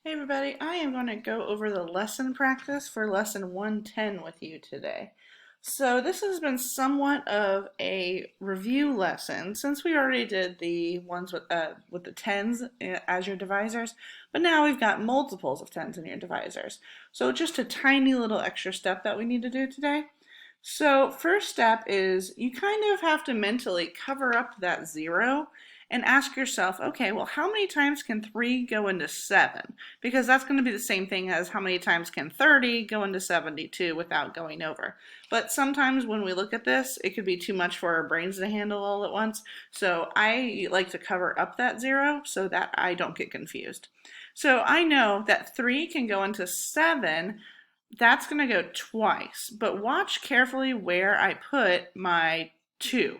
Hey everybody, I am going to go over the lesson practice for lesson 110 with you today. So this has been somewhat of a review lesson since we already did the ones with the tens as your divisors, but now we've got multiples of tens in your divisors. So just a tiny little extra step that we need to do today. So first step is you kind of have to mentally cover up that zero and ask yourself, okay, well, how many times can 3 go into 7? Because that's going to be the same thing as how many times can 30 go into 72 without going over. But sometimes when we look at this, it could be too much for our brains to handle all at once. So I like to cover up that 0 so that I don't get confused. So I know that 3 can go into 7. That's going to go twice, but watch carefully where I put my 2.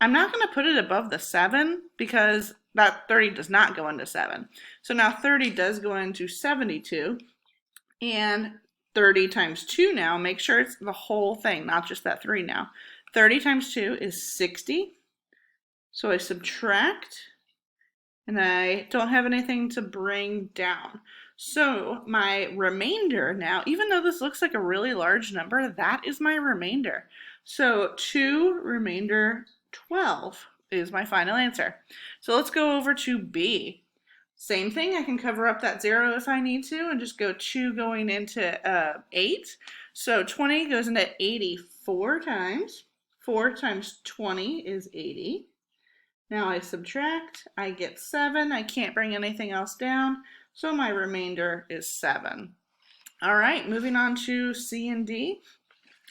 I'm not going to put it above the 7 because that 30 does not go into 7. So now 30 does go into 72, and 30 times 2 now, make sure it's the whole thing, not just that 3 now. 30 times 2 is 60. So I subtract, and I don't have anything to bring down. So my remainder now, even though this looks like a really large number, that is my remainder. So 2 remainder 12 is my final answer. So let's go over to B. Same thing, I can cover up that 0 if I need to and just go 2 going into 8. So 20 goes into 84 times. 4 times 20 is 80. Now I subtract, I get 7. I can't bring anything else down, so my remainder is 7. All right, moving on to C and D.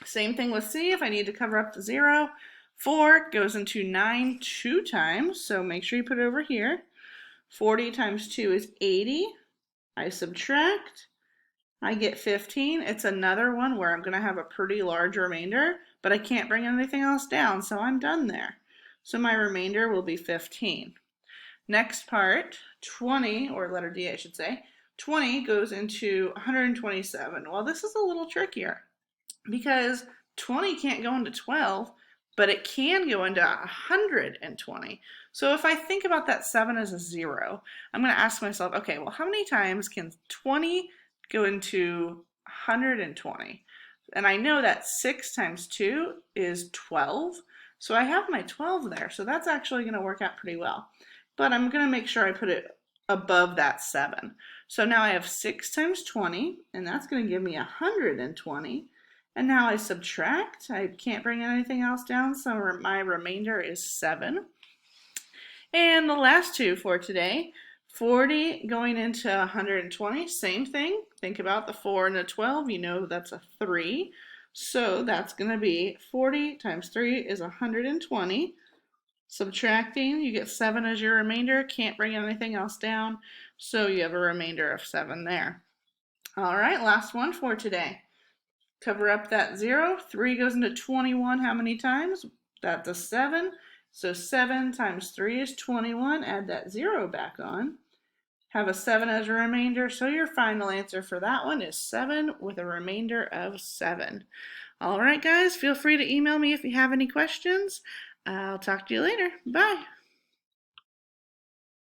Same thing with C. If I need to cover up the 0, 4 goes into 9 2 times, so make sure you put it over here. 40 times 2 is 80. I subtract, I get 15. It's another one where I'm going to have a pretty large remainder, but I can't bring anything else down, so I'm done there. So my remainder will be 15. Next part, 20, or letter D I should say, 20 goes into 127. Well, this is a little trickier because 20 can't go into 12, but it can go into 120. So if I think about that 7 as a 0, I'm going to ask myself, okay, well, how many times can 20 go into 120? And I know that 6 times 2 is 12. So I have my 12 there, so that's actually going to work out pretty well. But I'm going to make sure I put it above that 7. So now I have 6 times 20, and that's going to give me 120. And now I subtract. I can't bring anything else down, so my remainder is 7. And the last two for today, 40 going into 120, same thing. Think about the 4 and the 12, you know that's a 3. So that's going to be 40 times 3 is 120. Subtracting, you get 7 as your remainder. Can't bring anything else down, so you have a remainder of 7 there. All right, last one for today. Cover up that 0. 3 goes into 21 how many times? That's a 7. So 7 times 3 is 21. Add that 0 back on. Have a 7 as a remainder, so your final answer for that one is 7 with a remainder of 7. All right, guys, feel free to email me if you have any questions. I'll talk to you later. Bye.